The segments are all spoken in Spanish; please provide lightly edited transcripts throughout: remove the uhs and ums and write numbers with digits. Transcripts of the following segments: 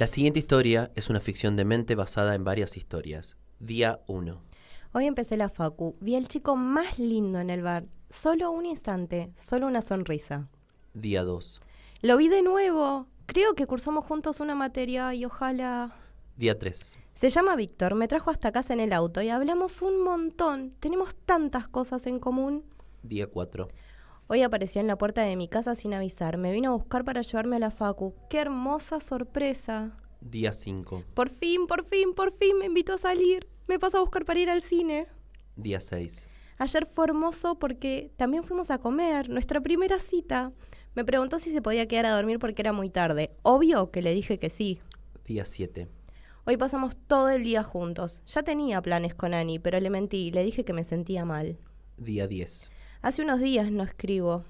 La siguiente historia es una ficción de mente basada en varias historias. Día 1. Hoy empecé la facu. Vi al chico más lindo en el bar. Solo un instante, solo una sonrisa. Día 2. Lo vi de nuevo. Creo que cursamos juntos una materia y ojalá... Día 3. Se llama Víctor, me trajo hasta casa en el auto y hablamos un montón. Tenemos tantas cosas en común. Día 4. Hoy apareció en la puerta de mi casa sin avisar. Me vino a buscar para llevarme a la facu. ¡Qué hermosa sorpresa! Día 5. Por fin me invitó a salir. Me pasó a buscar para ir al cine. Día 6. Ayer fue hermoso porque también fuimos a comer, nuestra primera cita. Me preguntó si se podía quedar a dormir porque era muy tarde. Obvio que le dije que sí. Día 7. Hoy pasamos todo el día juntos. Ya tenía planes con Ani, pero le mentí, le dije que me sentía mal. Día 10. Hace unos días no escribo.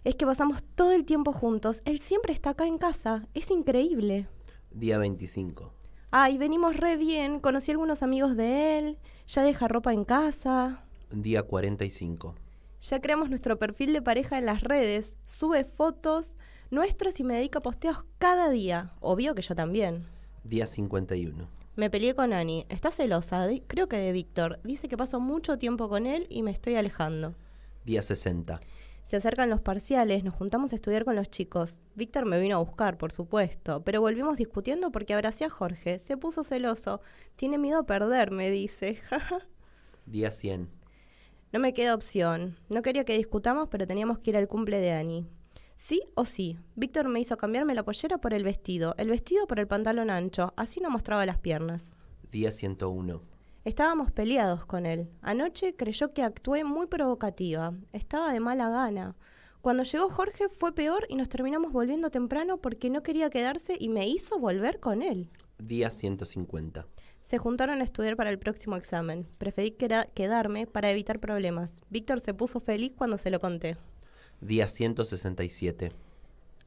Es que pasamos todo el tiempo juntos. Él siempre está acá en casa. Es increíble. Día 25. Ay, venimos re bien. Conocí a algunos amigos de él. Ya deja ropa en casa. Día 45. Ya creamos nuestro perfil de pareja en las redes. Sube fotos nuestras y me dedica a posteos cada día. Obvio que yo también. Día 51. Me peleé con Ani. Está celosa, creo que de Víctor. Dice que paso mucho tiempo con él y me estoy alejando. Día 60. Se acercan los parciales, nos juntamos a estudiar con los chicos. Víctor me vino a buscar, por supuesto, pero volvimos discutiendo porque abracé a Jorge. Se puso celoso. Tiene miedo a perderme, dice. Día 100. No me queda opción. No quería que discutamos, pero teníamos que ir al cumple de Ani. Sí o sí. Víctor me hizo cambiarme la pollera por el vestido por el pantalón ancho. Así no mostraba las piernas. Día 101. Estábamos peleados con él. Anoche creyó que actué muy provocativa. Estaba de mala gana. Cuando llegó Jorge fue peor y nos terminamos volviendo temprano porque no quería quedarse y me hizo volver con él. Día 150. Se juntaron a estudiar para el próximo examen. Preferí quedarme para evitar problemas. Víctor se puso feliz cuando se lo conté. Día 167.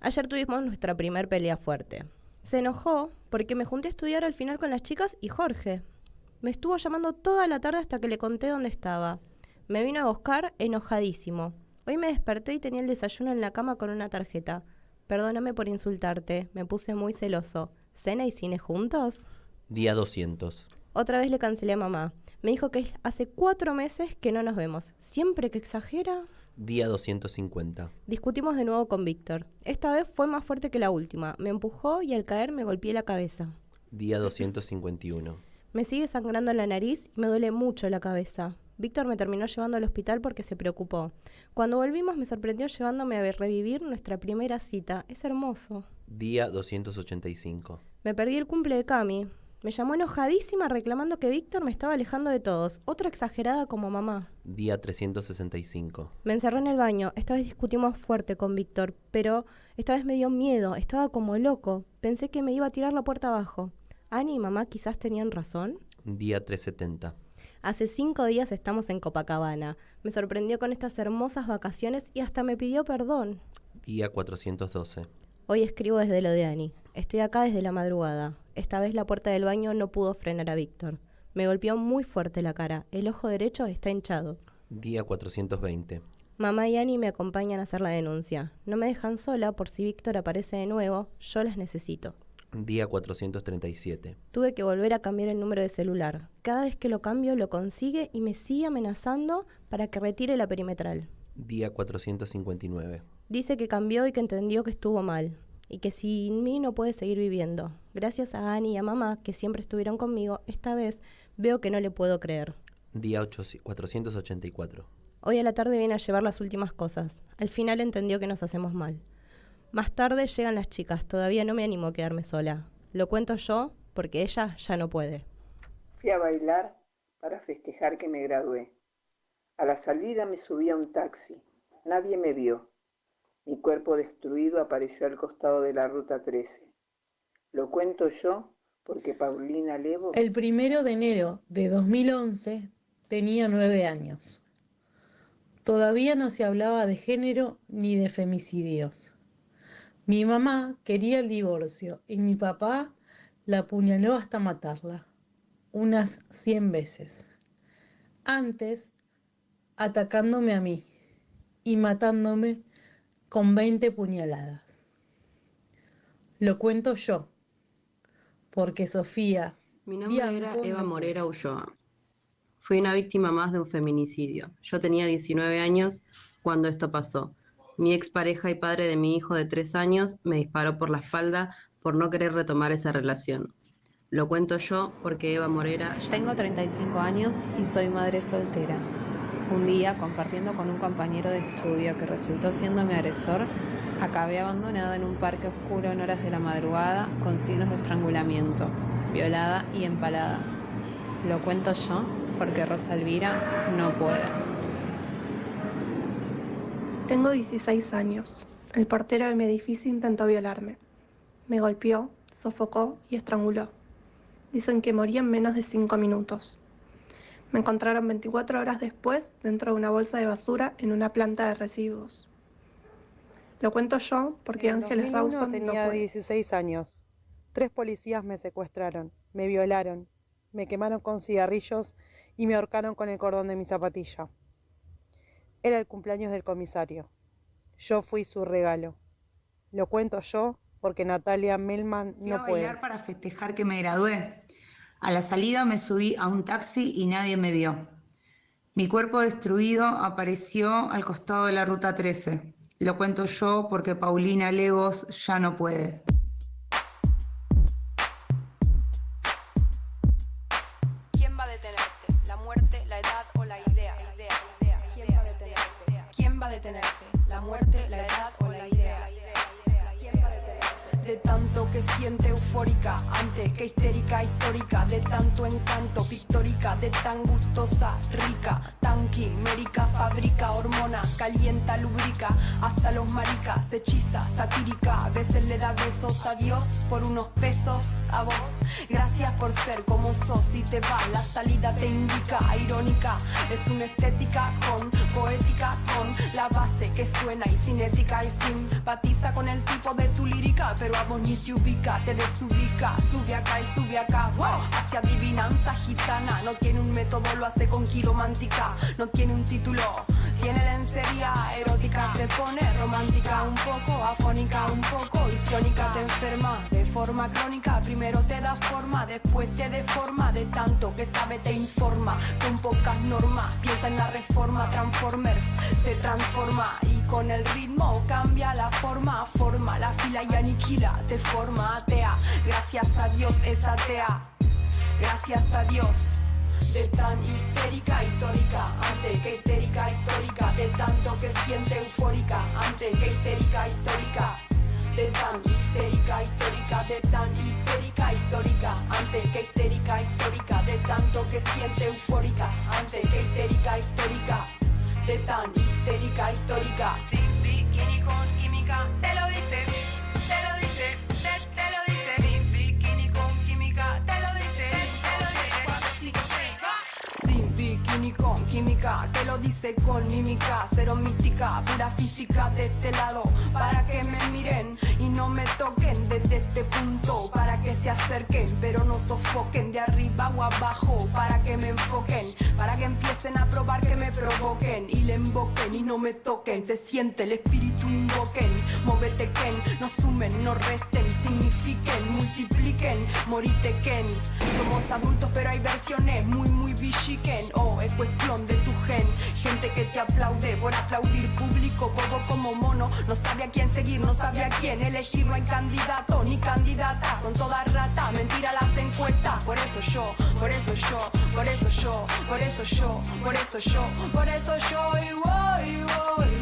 Ayer tuvimos nuestra primer pelea fuerte. Se enojó porque me junté a estudiar al final con las chicas y Jorge. Me estuvo llamando toda la tarde hasta que le conté dónde estaba. Me vino a buscar enojadísimo. Hoy me desperté y tenía el desayuno en la cama con una tarjeta. Perdóname por insultarte, me puse muy celoso. ¿Cena y cine juntos? Día 200. Otra vez le cancelé a mamá. Me dijo que hace 4 meses que no nos vemos. ¿Siempre que exagera? Día 250. Discutimos de nuevo con Víctor. Esta vez fue más fuerte que la última. Me empujó y al caer me golpeé la cabeza. Día 251. Me sigue sangrando en la nariz y me duele mucho la cabeza. Víctor me terminó llevando al hospital porque se preocupó. Cuando volvimos me sorprendió llevándome a revivir nuestra primera cita. Es hermoso. Día 285. Me perdí el cumple de Cami. Me llamó enojadísima reclamando que Víctor me estaba alejando de todos. Otra exagerada como mamá. Día 365. Me encerré en el baño. Esta vez discutimos fuerte con Víctor, pero esta vez me dio miedo. Estaba como loco. Pensé que me iba a tirar la puerta abajo. Ani y mamá quizás tenían razón. Día 370. Hace 5 días estamos en Copacabana. Me sorprendió con estas hermosas vacaciones y hasta me pidió perdón. Día 412. Hoy escribo desde lo de Ani. Estoy acá desde la madrugada. Esta vez la puerta del baño no pudo frenar a Víctor. Me golpeó muy fuerte la cara. El ojo derecho está hinchado. Día 420. Mamá y Ani me acompañan a hacer la denuncia. No me dejan sola por si Víctor aparece de nuevo. Yo las necesito. Día 437. Tuve que volver a cambiar el número de celular. Cada vez que lo cambio lo consigue y me sigue amenazando para que retire la perimetral. Día 459. Dice que cambió y que entendió que estuvo mal. Y que sin mí no puede seguir viviendo. Gracias a Ani y a mamá, que siempre estuvieron conmigo, esta vez veo que no le puedo creer. Día 484. Hoy a la tarde viene a llevar las últimas cosas. Al final entendió que nos hacemos mal. Más tarde llegan las chicas. Todavía no me animo a quedarme sola. Lo cuento yo porque ella ya no puede. Fui a bailar para festejar que me gradué. A la salida me subí a un taxi. Nadie me vio. Mi cuerpo destruido apareció al costado de la ruta 13. Lo cuento yo porque Paulina Levo... El 1 de enero de 2011 tenía 9 años. Todavía no se hablaba de género ni de femicidios. Mi mamá quería el divorcio y mi papá la apuñaló hasta matarla, unas 100 veces. Antes, atacándome a mí y matándome con 20 puñaladas. Lo cuento yo, porque Sofía Mi nombre era Bianco Eva no Morera Ulloa. Fui una víctima más de un feminicidio. Yo tenía 19 años cuando esto pasó. Mi expareja y padre de mi hijo de 3 años me disparó por la espalda por no querer retomar esa relación. Lo cuento yo porque Eva Morera... Tengo 35 años y soy madre soltera. Un día, compartiendo con un compañero de estudio que resultó siendo mi agresor, acabé abandonada en un parque oscuro en horas de la madrugada con signos de estrangulamiento, violada y empalada. Lo cuento yo porque Rosa Elvira no puede. Tengo 16 años. El portero de mi edificio intentó violarme. Me golpeó, sofocó y estranguló. Dicen que morí en menos de 5 minutos. Me encontraron 24 horas después dentro de una bolsa de basura en una planta de residuos. Lo cuento yo porque En Ángeles 2001 Rawson no tenía puede. 16 años. 3 policías me secuestraron, me violaron, me quemaron con cigarrillos y me ahorcaron con el cordón de mi zapatilla. Era el cumpleaños del comisario. Yo fui su regalo. Lo cuento yo porque Natalia Melman Fui a no puede. bailar para festejar que me gradué. A la salida me subí a un taxi y nadie me vio. Mi cuerpo destruido apareció al costado de la ruta 13. Lo cuento yo porque Paulina Levos ya no puede. ¿Quién va a detenerte? ¿La muerte, la edad o la idea? ¿Quién va a detenerte? ¿Quién va a detenerte? ¿La muerte, la edad o la idea? ¿Quién va a detenerte? De tanto que siente eufórica, antes que histérica histórica, de tanto encanto pictórica, de tan gustosa, rica, tan quimérica, fabrica hormona, calienta, lubrica, hasta los maricas, hechiza, satírica, a veces le da besos a Dios por unos pesos a vos. Gracias por ser como sos y te va, la salida te indica, irónica, es una estética con poética, con la base que suena y cinética y simpatiza con el tipo de tu lírica, pero a vos ni te ubica, te desubica, sube acá y sube acá, wow, hacia adivinanza gitana, no tiene un método, lo hace con quiromántica, no tiene un título, tiene lencería erótica, se pone romántica un poco, afónica un poco, histriónica, te enferma de forma crónica, primero te da forma, después te deforma, de tanto que sabe te informa, con pocas normas, piensa en la reforma, Transformers se transforma y con el ritmo cambia la forma, forma la fila y aniquila, te forma atea, gracias a Dios es atea, gracias a Dios. De tan histérica histórica, antes que histérica histórica, de tanto que siente eufórica, antes que histérica histórica, de tan histérica histórica, de tan histérica histórica, antes que histérica histórica, de tanto que siente eufórica, antes que histérica histórica, de tan histérica histórica, sin bikini con química, te lo dice, te lo dice, te lo dice, sin bikini con química, te lo dice, te lo dice, sin bikini con química, te lo dice con mímica, cero mística, pura física de este lado, para que me miren y no me toquen desde este punto, para que se acerquen pero no sofoquen de arriba o abajo, para que me enfoquen, para que empiecen a probar que me provoquen y le invoquen y no me toquen, se siente el espíritu invoquen, móvete Ken, no sumen, no resten, signifiquen, multipliquen, morite Ken, somos adultos pero hay versiones muy bichiquen, oh es cuestión de tu gen, gente que te aplaude por aplaudir, público bobo como mono, no sabe a quién seguir, no sabe a quién elegir, no hay candidato ni candidata, son todas ratas, mentira las encuestas, por eso yo, por eso yo, por eso yo, por eso yo, por eso yo, por eso yo y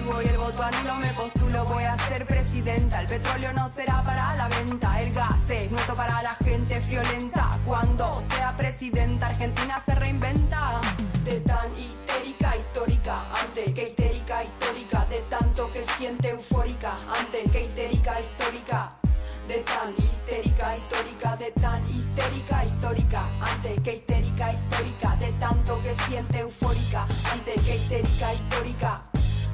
voy, el voto anulo, me postulo, voy a ser presidenta, el petróleo no será para la venta, el gas es nuestro para la gente friolenta, cuando sea presidenta Argentina se reinventa, de tan histérica histórica, antes que histérica histórica, de tanto que siente eufórica, antes que histérica histórica, de tan histérica histórica, de tan histérica histórica, antes que histérica histórica, de tanto que siente eufórica, antes que histérica histórica,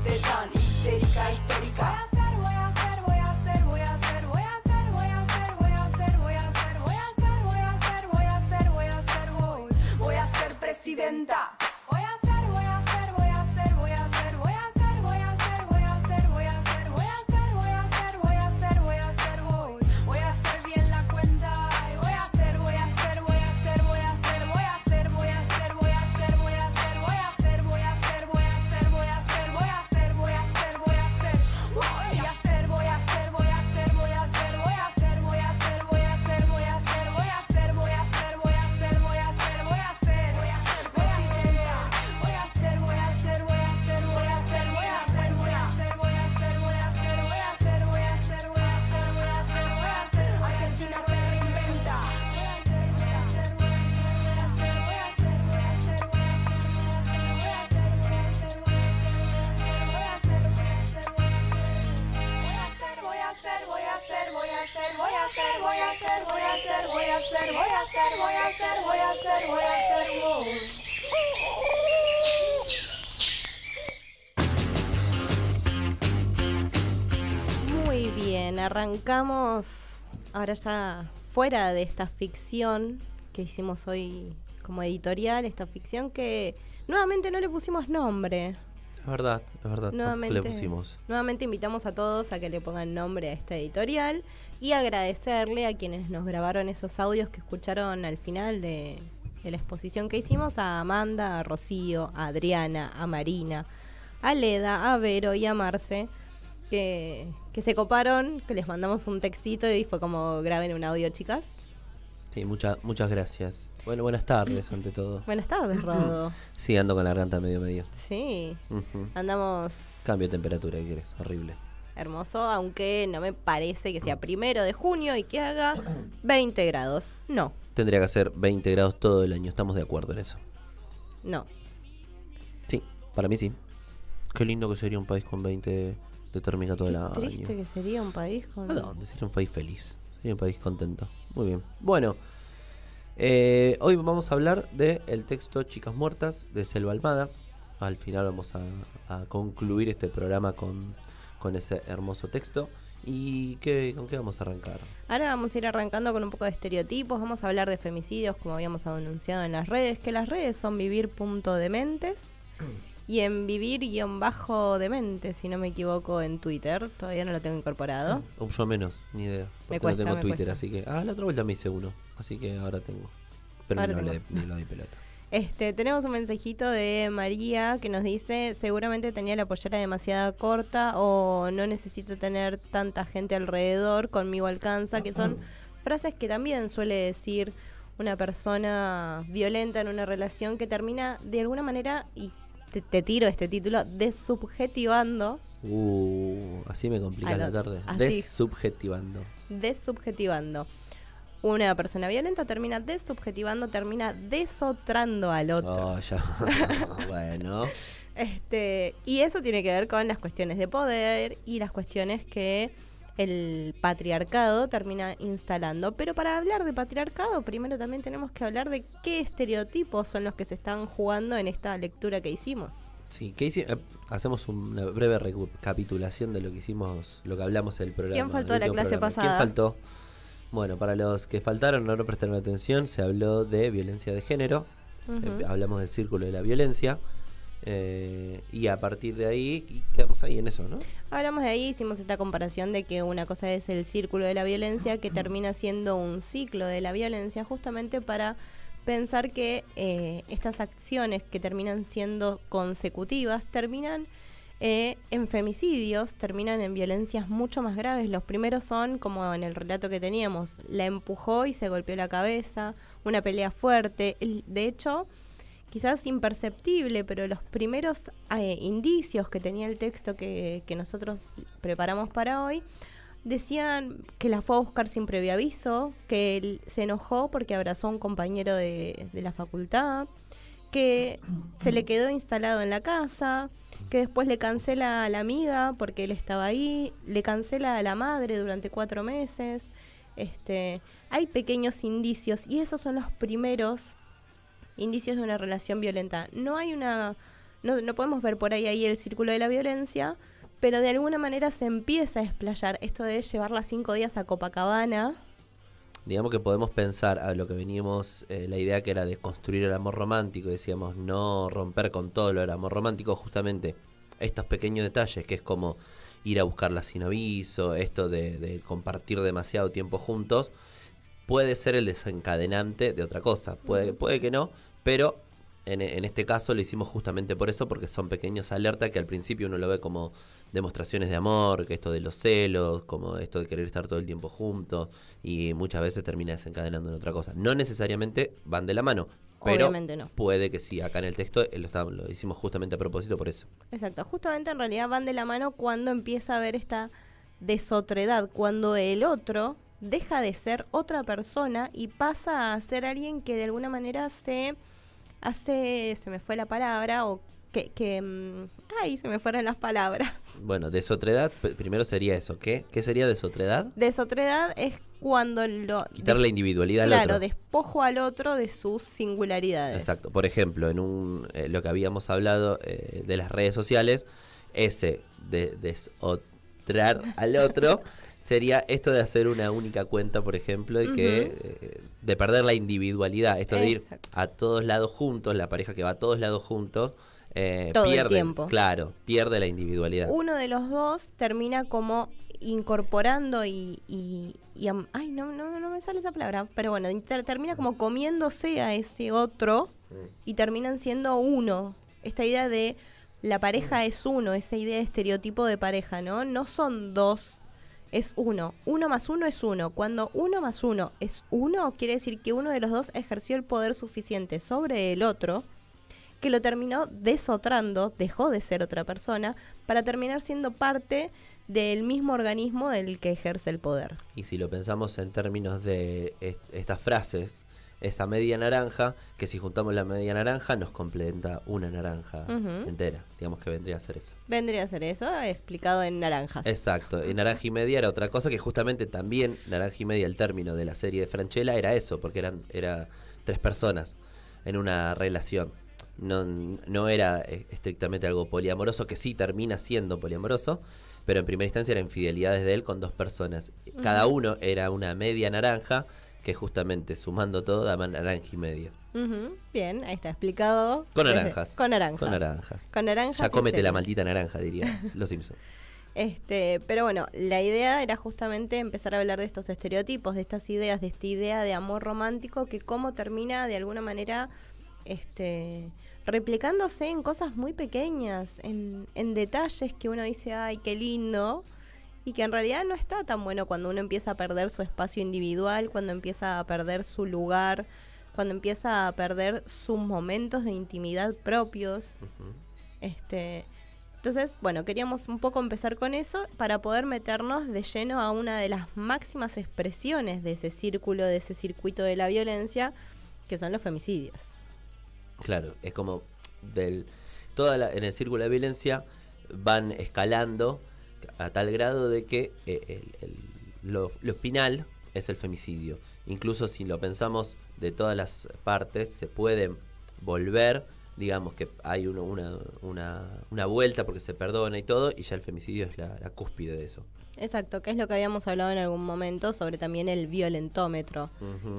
de tan histérica histórica. Voy a ser presidenta. Voy a hacer bien la cuenta y voy a hacer Muy bien, arrancamos ahora ya fuera de esta ficción que hicimos hoy como editorial, esta ficción que nuevamente no le pusimos nombre. Es verdad, Nuevamente, le pusimos. nuevamente invitamos a todos a que le pongan nombre a esta editorial y agradecerle a quienes nos grabaron esos audios que escucharon al final de la exposición que hicimos, a Amanda, a Rocío, a Adriana, a Marina, a Leda, a Vero y a Marce, que se coparon, que les mandamos un textito y fue como graben un audio, chicas. Sí, muchas gracias. Bueno, buenas tardes ante todo. Buenas tardes, Rodo. Sí, ando con la garganta medio. Sí, Ujú. andamos Cambio de temperatura, ¿qué querés? Horrible. hermoso, aunque no me parece que sea 1 de junio y que haga 20 grados. No, Tendría que hacer 20 grados todo el año, estamos de acuerdo en eso. no. Sí, para mí sí. Qué lindo que sería un país con 20 de térmica todo el año. Triste que sería un país con... ¿A dónde? Sería un país feliz. Sería un país contento. Muy bien. Bueno, hoy vamos a hablar del texto Chicas Muertas de Selva Almada. Al final vamos a concluir este programa con ese hermoso texto. ¿Y con qué vamos a arrancar? Ahora vamos a ir arrancando con un poco de estereotipos, vamos a hablar de femicidios como habíamos anunciado en las redes, que las redes son vivir.dementes y en vivir_dementes, si no me equivoco, en Twitter, todavía no lo tengo incorporado. Yo menos, ni idea. Me Porque cuesta, no tengo me Twitter, cuesta. así que... la otra vuelta me hice uno, así que ahora tengo. Pero Ahora no tengo. le doy pelota. Tenemos un mensajito de María que nos dice: seguramente tenía la pollera demasiado corta o no necesito tener tanta gente alrededor, conmigo alcanza, que son frases que también suele decir una persona violenta en una relación que termina de alguna manera, y te tiro este título, desubjetivando Así me complica Ah, la no, tarde. así. Desubjetivando. Una persona violenta termina desubjetivando, termina desotrando al otro. Oh, ya. Bueno. Y eso tiene que ver con las cuestiones de poder y las cuestiones que el patriarcado termina instalando. Pero para hablar de patriarcado, primero también tenemos que hablar de qué estereotipos son los que se están jugando en esta lectura que hicimos. Sí, hacemos una breve recapitulación de lo que hicimos, lo que hablamos en el programa. ¿Quién faltó el la último clase programa. pasada? ¿Quién faltó? Bueno, para los que faltaron, no prestaron atención, se habló de violencia de género. Ujú. Hablamos del círculo de la violencia. Y a partir de ahí quedamos ahí en eso, ¿no? Hablamos de ahí, hicimos esta comparación de que una cosa es el círculo de la violencia, que termina siendo un ciclo de la violencia, justamente para pensar que estas acciones que terminan siendo consecutivas terminan en femicidios, terminan en violencias mucho más graves. Los primeros son, como en el relato que teníamos, la empujó y se golpeó la cabeza, una pelea fuerte. De hecho, quizás imperceptible, pero los primeros indicios que tenía el texto que nosotros preparamos para hoy decían que la fue a buscar sin previo aviso, que él se enojó porque abrazó a un compañero de la facultad, que se le quedó instalado en la casa, que después le cancela a la amiga porque él estaba ahí, le cancela a la madre durante 4 meses. Hay pequeños indicios y esos son los primeros indicios de una relación violenta. No podemos ver por ahí el círculo de la violencia, pero de alguna manera se empieza a explayar esto de llevarla 5 días a Copacabana. Digamos que podemos pensar a lo que veníamos, la idea que era de construir el amor romántico, decíamos no romper con todo lo del amor romántico, justamente estos pequeños detalles, que es como ir a buscarla sin aviso, esto de compartir demasiado tiempo juntos, puede ser el desencadenante de otra cosa, puede que no, pero en este caso lo hicimos justamente por eso, porque son pequeños alertas que al principio uno lo ve como demostraciones de amor, que esto de los celos, como esto de querer estar todo el tiempo juntos, y muchas veces termina desencadenando en otra cosa. No necesariamente van de la mano, pero Obviamente no. puede que sí. Acá en el texto lo hicimos justamente a propósito por eso. Exacto, justamente en realidad van de la mano cuando empieza a haber esta desotredad, cuando el otro deja de ser otra persona y pasa a ser alguien que de alguna manera se me fue la palabra, o ay, se me fueron las palabras. Bueno, desotredad, primero sería eso. ¿Qué sería desotredad? Desotredad es cuando lo... Quitar la individualidad al Claro, otro. despojo al otro de sus singularidades. Exacto. Por ejemplo, en lo que habíamos hablado de las redes sociales, ese de desotrar al otro sería esto de hacer una única cuenta, por ejemplo, y que de perder la individualidad, esto de ir Exacto. a todos lados juntos, la pareja que va a todos lados juntos, Todo el pierde, tiempo. claro, pierde la individualidad. Uno de los dos termina como incorporando ay, no me sale esa palabra, pero bueno, termina como comiéndose a ese otro y terminan siendo uno. Esta idea de la pareja es uno, esa idea de estereotipo de pareja, ¿no? No son dos, es uno. 1 más 1 es 1. Cuando 1 más 1 es 1, quiere decir que uno de los dos ejerció el poder suficiente sobre el otro, que lo terminó desotrando, dejó de ser otra persona, para terminar siendo parte del mismo organismo del que ejerce el poder. Y si lo pensamos en términos de estas frases, esa media naranja, que si juntamos la media naranja nos completa una naranja entera. Digamos que vendría a ser eso. Vendría a ser eso, explicado en naranjas. Exacto. Y naranja y media era otra cosa que justamente también, naranja y media, el término de la serie de Francella era eso, porque era 3 personas en una relación. No era estrictamente algo poliamoroso, que sí termina siendo poliamoroso, pero en primera instancia eran infidelidades de él con 2 personas. Cada uno era una media naranja, que justamente sumando todo daban naranja y media. Bien, ahí está explicado. Con naranjas. Con naranjas. Con naranjas. Con naranjas. Ya cómete es la el- maldita naranja, diría Los Simpsons. Pero bueno, la idea era justamente empezar a hablar de estos estereotipos, de estas ideas, de esta idea de amor romántico que cómo termina de alguna manera replicándose en cosas muy pequeñas, en detalles que uno dice, ay, qué lindo, y que en realidad no está tan bueno cuando uno empieza a perder su espacio individual, cuando empieza a perder su lugar, cuando empieza a perder sus momentos de intimidad propios. Entonces, bueno, queríamos un poco empezar con eso para poder meternos de lleno a una de las máximas expresiones de ese círculo, de ese circuito de la violencia, que son los femicidios. Claro, es como en el círculo de violencia van escalando a tal grado de que lo final es el femicidio. Incluso si lo pensamos de todas las partes, se puede volver, digamos que hay una vuelta porque se perdona y todo, y ya el femicidio es la cúspide de eso. Exacto, que es lo que habíamos hablado en algún momento sobre también el violentómetro,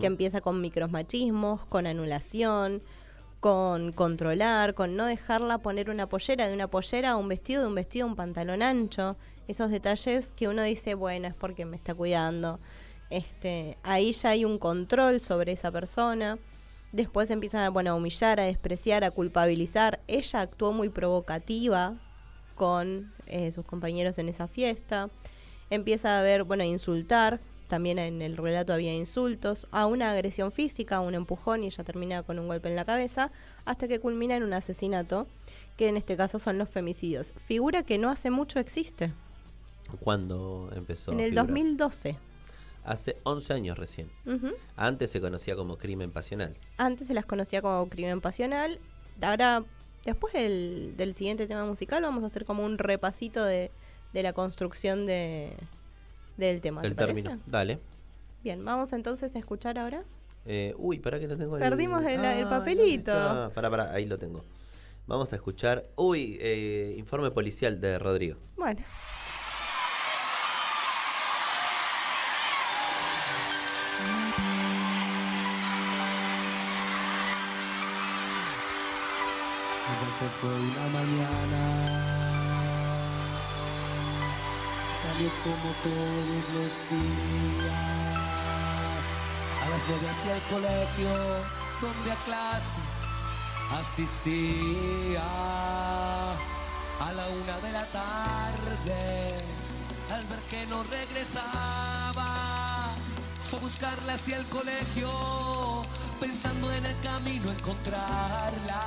que empieza con micromachismos, con anulación, con controlar, con no dejarla poner una pollera, de una pollera a un vestido, de un vestido a un pantalón ancho. Esos detalles que uno dice, bueno, es porque me está cuidando. Ahí ya hay un control sobre esa persona. Después empiezan a humillar, a despreciar, a culpabilizar. Ella actuó muy provocativa con sus compañeros en esa fiesta. Empieza a haber, insultar. También en el relato había insultos, a una agresión física, a un empujón, y ella termina con un golpe en la cabeza, hasta que culmina en un asesinato, que en este caso son los femicidios. Figura que no hace mucho existe. ¿Cuándo empezó? En el a figurar? 2012. Hace 11 años recién. Antes se conocía como crimen pasional. Antes se las conocía como crimen pasional. Ahora, después del siguiente tema musical, vamos a hacer como un repasito de la construcción del tema. El ¿te parece? término. Dale. Bien, vamos entonces a escuchar ahora. Para que no tengo Perdimos el papelito. Para, ahí lo tengo. Vamos a escuchar. Informe policial de Rodrigo. Bueno. Ella se fue una mañana, salió como todos los días, a las 9 hacia el colegio, donde a clase asistía. A la 1 de la tarde, al ver que no regresaba, fue a buscarla hacia el colegio, pensando en el camino encontrarla.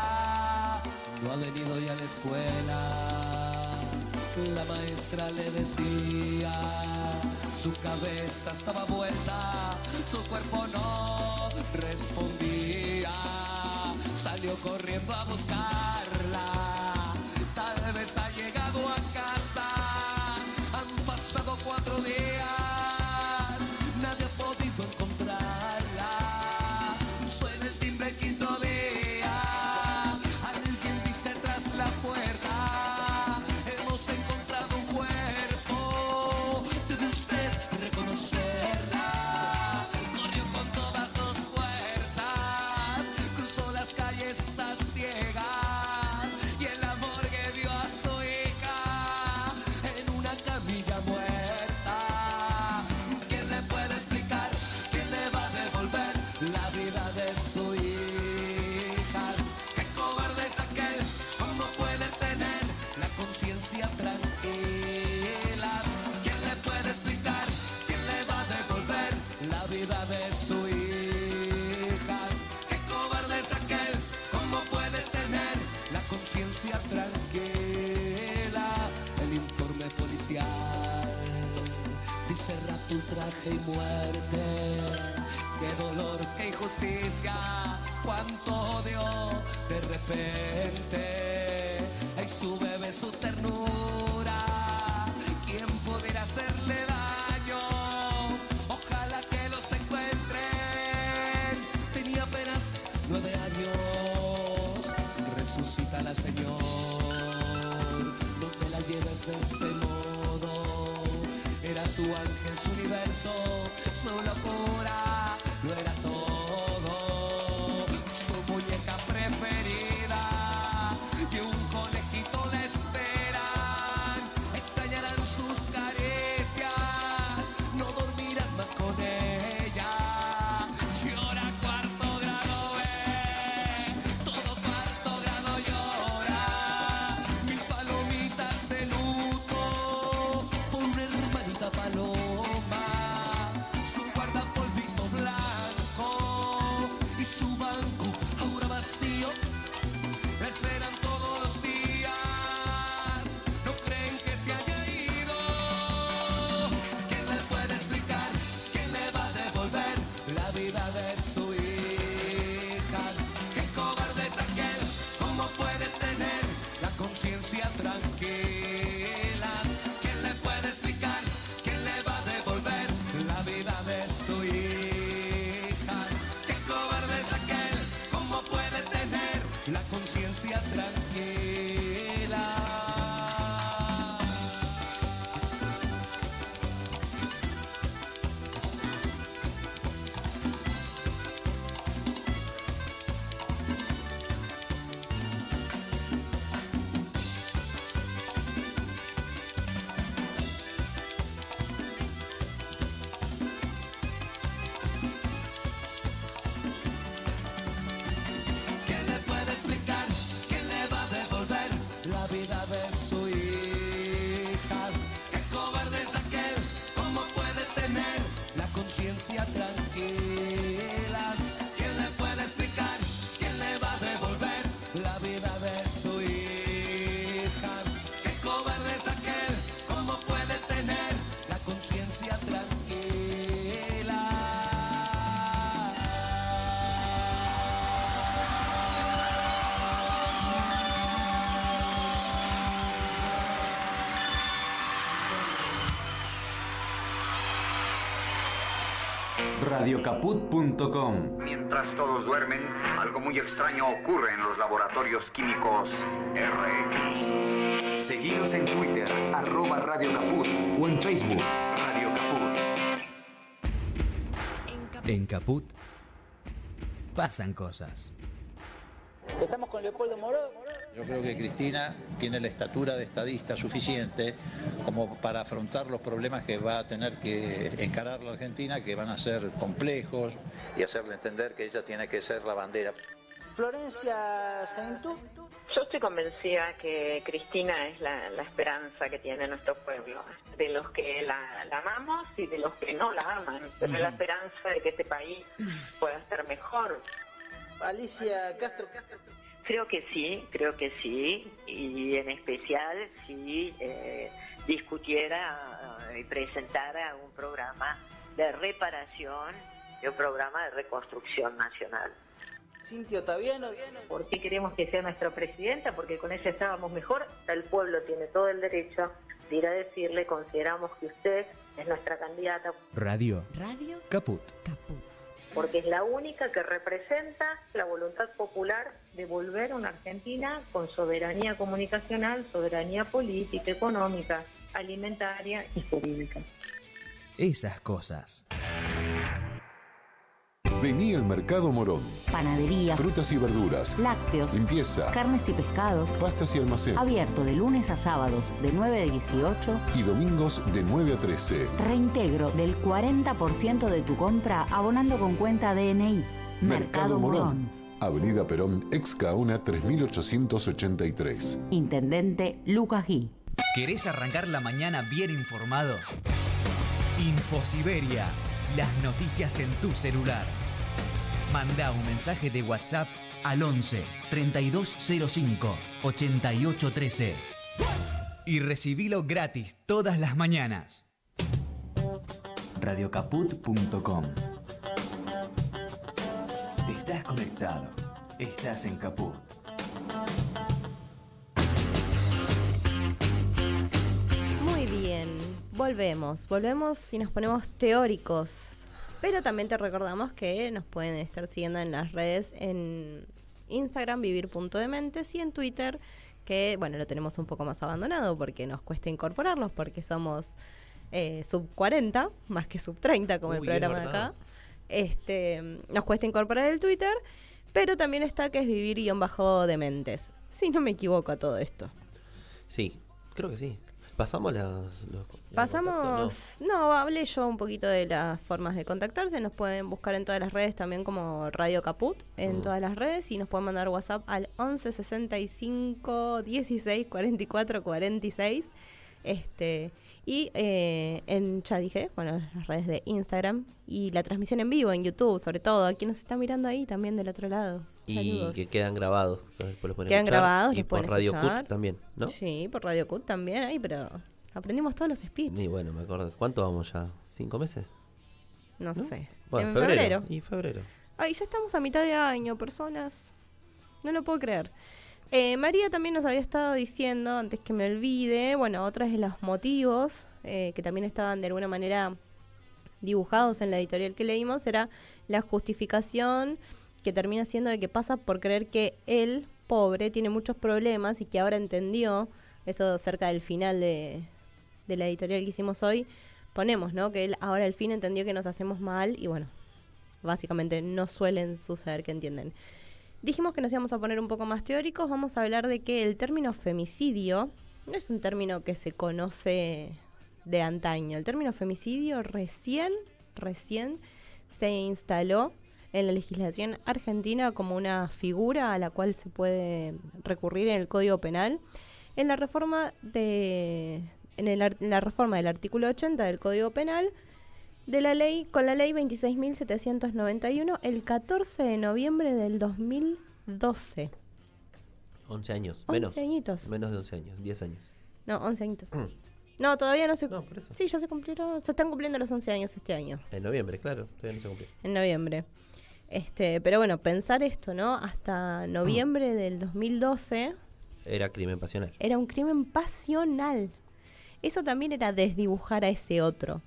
No ha venido ya a la escuela, la maestra le decía, su cabeza estaba vuelta, su cuerpo no respondía. Salió corriendo a buscarla, tal vez ha llegado a casa, han pasado 4 días, nadie ha podido y muerte. Qué dolor, qué injusticia, cuánto odio de repente. Ay, su bebé, su ternura, ¿quién pudiera hacerle daño? Ojalá que los encuentren. Tenía apenas 9 años. Resucítala, Señor, no te la lleves de este modo. Era su ángel, su universo, su locura, lo era todo. Su muñeca preferida y un conejito le esperan. Extrañarán sus caricias, no dormirán más con ella. Llora cuarto grado, todo cuarto grado llora. 1000 palomitas de luto por una hermanita paloma. Su guardapolvito blanco y su banco ahora vacío. La esperan todos los días, no creen que se haya ido. ¿Quién le puede explicar? ¿Quién le va a devolver la vida de su hija? ¿Qué cobarde es aquel? ¿Cómo puede tener la conciencia tranquila? ¿Quién le puede explicar? ¿Quién le va a devolver la vida de su hija? ¿Qué cobarde es aquel? ¿Cómo puede tener la conciencia tranquila? ¿Quién le puede explicar? ¿Quién le va a devolver la vida de su hija? ¿Qué cobarde es aquel? ¿Cómo puede tener la conciencia tranquila? ¿Quién le puede explicar? ¿Quién le va a devolver la vida de su hija? ¿Qué cobarde es aquel? ¿Cómo puede tener la conciencia tranquila? Radiocaput.com. Mientras todos duermen, algo muy extraño ocurre en los laboratorios químicos RX. Seguinos en Twitter, @Radio Caput, o en Facebook, Radio Caput. En Caput pasan cosas. Estamos con Leopoldo Moró. Yo creo que Cristina tiene la estatura de estadista suficiente como para afrontar los problemas que va a tener que encarar la Argentina, que van a ser complejos, y hacerle entender que ella tiene que ser la bandera. Florencia Sentú. Yo estoy convencida que Cristina es la esperanza que tiene nuestro pueblo, de los que la amamos y de los que no la aman, pero es la esperanza de que este país pueda ser mejor. Alicia Castro. Creo que sí, y en especial si discutiera y presentara un programa de reparación y un programa de reconstrucción nacional. Cintia Ottaviano. ¿Por qué queremos que sea nuestra presidenta? Porque con ella estábamos mejor. El pueblo tiene todo el derecho de ir a decirle, consideramos que usted es nuestra candidata. Radio Caput. Porque es la única que representa la voluntad popular de volver a una Argentina con soberanía comunicacional, soberanía política, económica, alimentaria y jurídica. Esas cosas. Vení al Mercado Morón. Panadería, Frutas y verduras, lácteos, limpieza, carnes y pescados, pastas y almacén. Abierto de lunes a sábados de 9 a 18 y domingos de 9 a 13. Reintegro del 40% de tu compra abonando con cuenta DNI. Mercado Morón. Avenida Perón, ex Caona 3883. Intendente Lucas Gui. ¿Querés arrancar la mañana bien informado? Infosiberia. Las noticias en tu celular. Mandá un mensaje de WhatsApp al 11 3205 8813 y recibilo gratis todas las mañanas. radiocaput.com. Estás conectado. Estás en Caput. Muy bien, volvemos y nos ponemos teóricos. Pero también te recordamos que nos pueden estar siguiendo en las redes, en Instagram, vivir.dementes, y en Twitter, que bueno, lo tenemos un poco más abandonado porque nos cuesta incorporarlos, porque somos sub 40, más que sub 30 como el programa de acá. Nos cuesta incorporar el Twitter, pero también está que es vivir-dementes. Si no me equivoco a todo esto. Sí, creo que sí. Pasamos no, hablé yo un poquito de las formas de contactarse. Nos pueden buscar en todas las redes también como Radio Caput, en todas las redes, y nos pueden mandar WhatsApp al 11 65 16 44 46. Y ya dije, bueno, las redes de Instagram y la transmisión en vivo en YouTube, sobre todo, a quien nos está mirando ahí también del otro lado. Saludos. Y que quedan grabados. Quedan grabados. Y por Radio CUT también, ¿no? Sí, por Radio CUT también, ahí, pero aprendimos todos los speech. Y bueno, me acuerdo. ¿Cuánto vamos ya? ¿5 meses? No sé. Bueno, en febrero. Y febrero. Ay, ya estamos a mitad de año, personas. No lo puedo creer. María también nos había estado diciendo, antes que me olvide, bueno, otros de los motivos que también estaban de alguna manera dibujados en la editorial que leímos, era la justificación que termina siendo de que pasa por creer que él, pobre, tiene muchos problemas y que ahora entendió, eso cerca del final de la editorial que hicimos hoy, ponemos, ¿no? Que él ahora al fin entendió que nos hacemos mal y bueno, básicamente no suelen suceder que entienden. Dijimos que nos íbamos a poner un poco más teóricos. Vamos a hablar de que el término femicidio no es un término que se conoce de antaño. El término femicidio recién se instaló en la legislación argentina como una figura a la cual se puede recurrir en el Código Penal. En la reforma la reforma del artículo 80 del Código Penal, de la ley, con la ley 26.791, el 14 de noviembre del 2012. 11 años. 11 añitos. Menos de 11 años, 10 años. No, 11 añitos. No, todavía no se... No, por eso. Sí, ya se cumplieron, se están cumpliendo los 11 años este año. En noviembre, claro, todavía no se cumplió. En noviembre. Pero bueno, pensar esto, ¿no? Hasta noviembre del 2012... Era crimen pasional. Era un crimen pasional. Eso también era desdibujar a ese otro.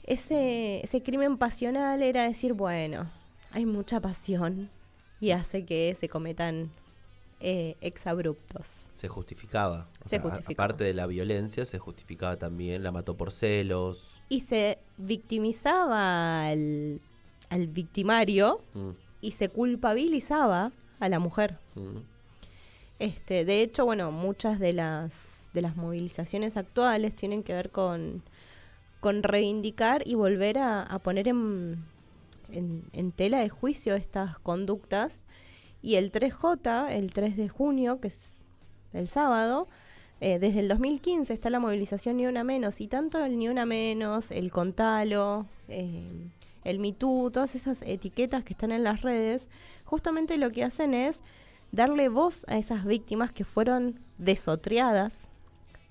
Ese crimen pasional era decir, bueno, hay mucha pasión y hace que se cometan exabruptos. Se justificaba. Aparte de la violencia, se justificaba también, la mató por celos. Y se victimizaba al victimario y se culpabilizaba a la mujer. De hecho, bueno, muchas de las movilizaciones actuales tienen que ver con reivindicar y volver a poner en tela de juicio estas conductas. Y el 3J, el 3 de junio, que es el sábado, desde el 2015 está la movilización Ni Una Menos, y tanto el Ni Una Menos, el Contalo, el Me Too, todas esas etiquetas que están en las redes, justamente lo que hacen es darle voz a esas víctimas que fueron desotriadas,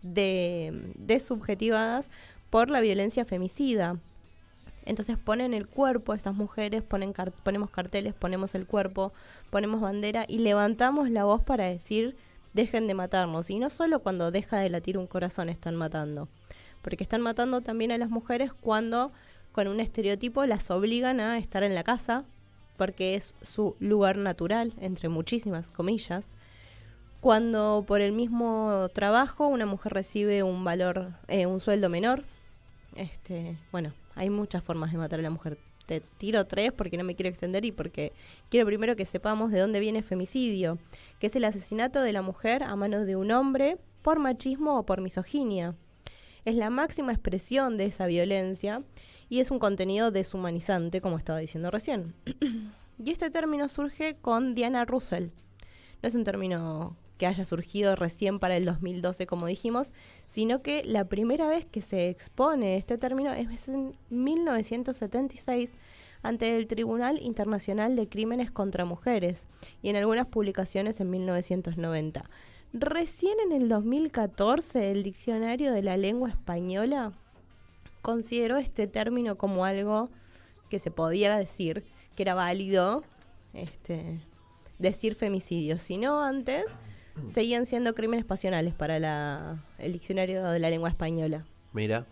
desubjetivadas por la violencia femicida. Entonces ponen el cuerpo, estas mujeres, ponemos carteles, ponemos el cuerpo, ponemos bandera y levantamos la voz para decir, dejen de matarnos. Y no solo cuando deja de latir un corazón están matando, porque están matando también a las mujeres cuando con un estereotipo las obligan a estar en la casa, porque es su lugar natural, entre muchísimas comillas. Cuando por el mismo trabajo una mujer recibe un sueldo menor. Bueno, hay muchas formas de matar a la mujer. Te tiro 3 porque no me quiero extender y porque quiero primero que sepamos de dónde viene femicidio, que es el asesinato de la mujer a manos de un hombre por machismo o por misoginia. Es la máxima expresión de esa violencia y es un contenido deshumanizante, como estaba diciendo recién. Y este término surge con Diana Russell. No es un término que haya surgido recién para el 2012, como dijimos, sino que la primera vez que se expone este término es en 1976 ante el Tribunal Internacional de Crímenes contra Mujeres y en algunas publicaciones en 1990. Recién en el 2014 el Diccionario de la Lengua Española consideró este término como algo que se podía decir, que era válido decir femicidio. Si no, antes seguían siendo crímenes pasionales para el diccionario de la lengua española. Mira,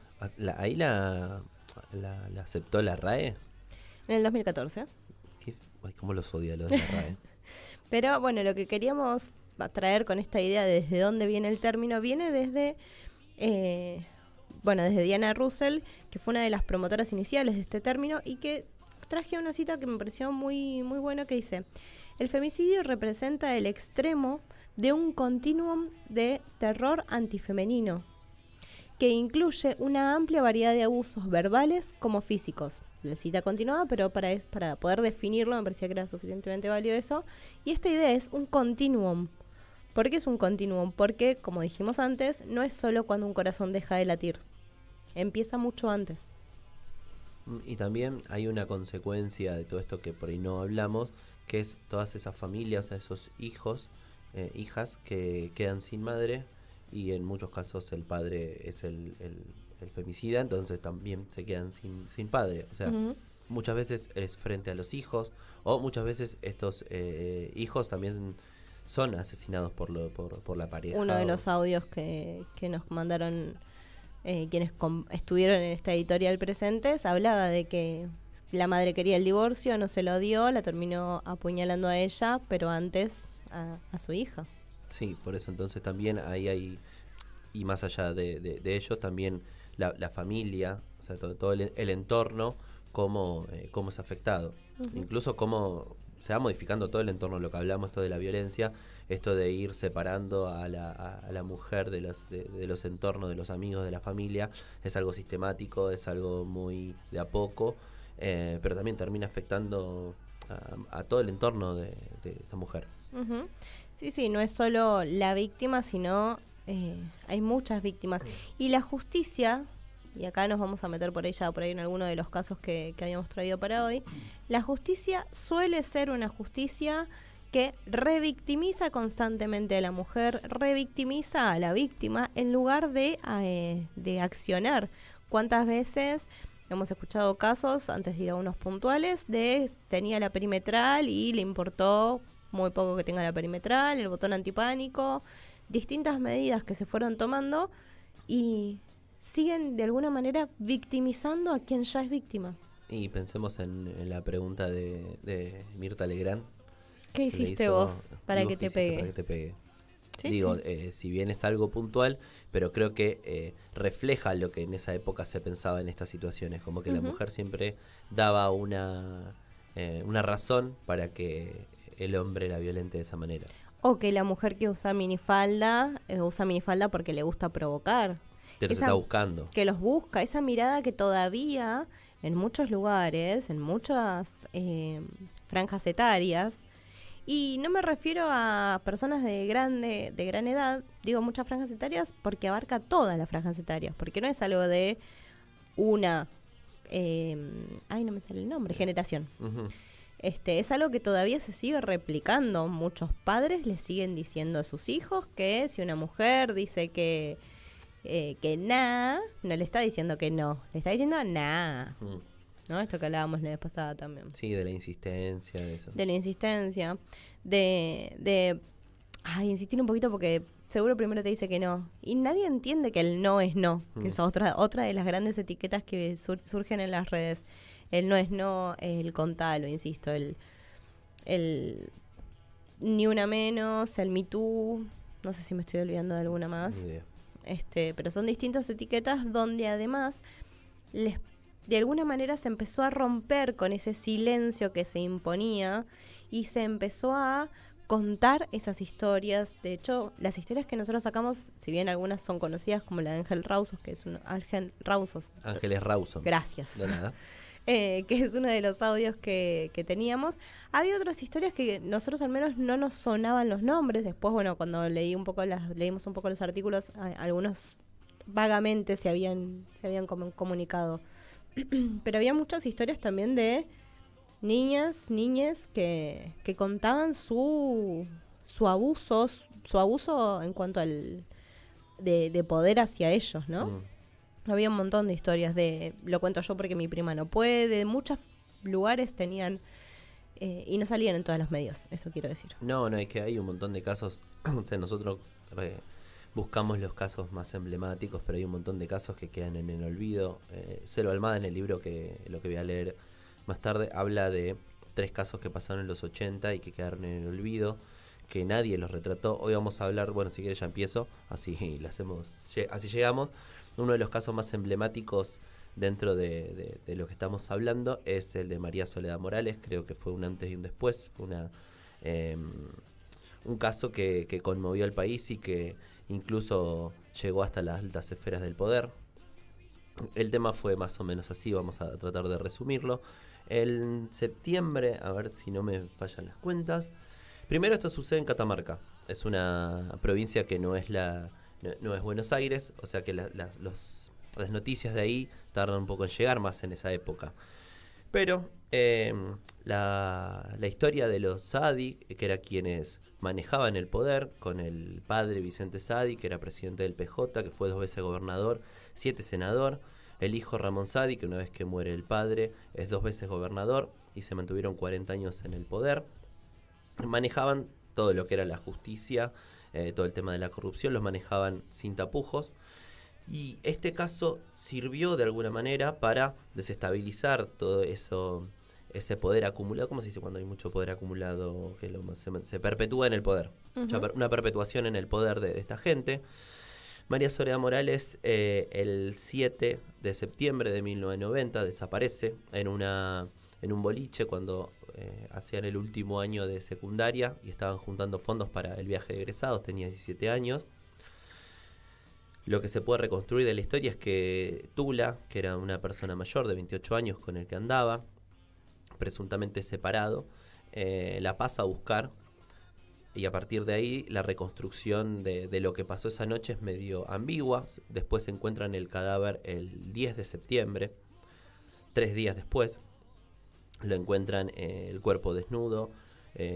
ahí la aceptó la RAE. En el 2014. Ay, cómo los odia los de la RAE. Pero bueno, lo que queríamos traer con esta idea de desde dónde viene el término, viene desde desde Diana Russell, que fue una de las promotoras iniciales de este término, y que traje una cita que me pareció muy, muy buena, que dice: el femicidio representa el extremo de un continuum de terror antifemenino, que incluye una amplia variedad de abusos verbales como físicos. La cita continuaba, pero para poder definirlo me parecía que era suficientemente válido eso. Y esta idea es un continuum. ¿Por qué es un continuum? Porque, como dijimos antes, no es solo cuando un corazón deja de latir. Empieza mucho antes. Y también hay una consecuencia de todo esto que por ahí no hablamos, que es todas esas familias, esos hijos, hijas que quedan sin madre, y en muchos casos el padre es el femicida, entonces también se quedan sin padre. O sea, muchas veces es frente a los hijos, o muchas veces estos hijos también son asesinados por la pareja. Uno de los audios que nos mandaron quienes estuvieron en esta editorial presentes hablaba de que la madre quería el divorcio, no se lo dio, la terminó apuñalando a ella, pero antes a su hija. Sí, por eso entonces también ahí hay, y más allá de ellos, también la familia, o sea, todo el entorno, cómo es afectado. Incluso cómo se va modificando todo el entorno, lo que hablamos, esto de la violencia, esto de ir separando a la mujer de los entornos, de los amigos, de la familia, es algo sistemático, es algo muy de a poco, pero también termina afectando a todo el entorno de esa mujer. Sí, no es solo la víctima, sino hay muchas víctimas. Y la justicia, y acá nos vamos a meter por ahí en alguno de los casos que habíamos traído para hoy, la justicia suele ser una justicia que revictimiza constantemente a la mujer, revictimiza a la víctima en lugar de accionar. ¿Cuántas veces hemos escuchado casos, antes de ir a unos puntuales, tenía la perimetral y le importó muy poco que tenga la perimetral, el botón antipánico, distintas medidas que se fueron tomando y siguen de alguna manera victimizando a quien ya es víctima? Y pensemos en la pregunta de Mirta Legrand. ¿Qué hiciste vos para que te pegue? Para que te pegue. Sí, Digo, sí. Si bien es algo puntual, pero creo que refleja lo que en esa época se pensaba en estas situaciones, como que la mujer siempre daba una razón para que el hombre la violente de esa manera. O que la mujer que usa minifalda porque le gusta provocar. Que los está buscando. Que los busca, esa mirada que todavía en muchos lugares, en muchas franjas etarias, y no me refiero a personas de gran edad, digo muchas franjas etarias porque abarca todas las franjas etarias, porque no es algo de una, no me sale el nombre, generación. Es algo que todavía se sigue replicando. Muchos padres le siguen diciendo a sus hijos que si una mujer dice que no le está diciendo que no, le está diciendo nada. ¿No? Esto que hablábamos la vez pasada también. Sí, de la insistencia, de eso. De la insistencia, de insistir un poquito porque seguro primero te dice que no. Y nadie entiende que el no es no, que es otra de las grandes etiquetas que surgen en las redes. El no es no, el contalo, insisto, el ni una menos, el me too, no sé si me estoy olvidando de alguna más. Ni idea. Pero son distintas etiquetas donde además de alguna manera se empezó a romper con ese silencio que se imponía y se empezó a contar esas historias. De hecho, las historias que nosotros sacamos, si bien algunas son conocidas como la de Ángeles Rawson, Ángeles Rawson. Gracias. De nada. Que es uno de los audios que teníamos. Había otras historias que nosotros al menos no nos sonaban los nombres. Después, bueno, cuando leímos un poco los artículos, algunos vagamente se habían comunicado. Pero había muchas historias también de niñes que contaban su abuso en cuanto al de poder hacia ellos, ¿no? Había un montón de historias lo cuento yo porque mi prima no puede, muchos lugares tenían y no salían en todos los medios, eso quiero decir. No, es que hay un montón de casos, o sea, nosotros buscamos los casos más emblemáticos, pero hay un montón de casos que quedan en el olvido. Celo Almada, en el libro lo que voy a leer más tarde, habla de 3 casos que pasaron en los 80 y que quedaron en el olvido, que nadie los retrató. Hoy vamos a hablar, bueno, si quieres ya empiezo, así llegamos. Uno de los casos más emblemáticos dentro de lo que estamos hablando es el de María Soledad Morales. Creo que fue un antes y un después. Fue un caso que conmovió al país y que incluso llegó hasta las altas esferas del poder. El tema fue más o menos así, vamos a tratar de resumirlo. En septiembre, a ver si no me fallan las cuentas. Primero, esto sucede en Catamarca. Es una provincia que no es Buenos Aires, o sea que las noticias de ahí tardan un poco en llegar, más en esa época. Pero la historia de los Saadi, que eran quienes manejaban el poder, con el padre Vicente Saadi, que era presidente del PJ, que fue 2 veces gobernador, 7 senador, el hijo Ramón Saadi, que una vez que muere el padre es 2 veces gobernador y se mantuvieron 40 años en el poder. Manejaban todo lo que era la justicia, todo el tema de la corrupción, los manejaban sin tapujos. Y este caso sirvió de alguna manera para desestabilizar todo eso, ese poder acumulado. ¿Cómo se dice cuando hay mucho poder acumulado que se perpetúa en el poder? Uh-huh. Una perpetuación en el poder de esta gente. María Soledad Morales el 7 de septiembre de 1990 desaparece en un boliche cuando hacían el último año de secundaria y estaban juntando fondos para el viaje de egresados. Tenía 17 años. Lo que se puede reconstruir de la historia es que Tula, que era una persona mayor de 28 años con el que andaba, presuntamente separado, la pasa a buscar, y a partir de ahí la reconstrucción de lo que pasó esa noche es medio ambigua. Después se encuentran el cadáver el 10 de septiembre, 3 días después, lo encuentran el cuerpo desnudo,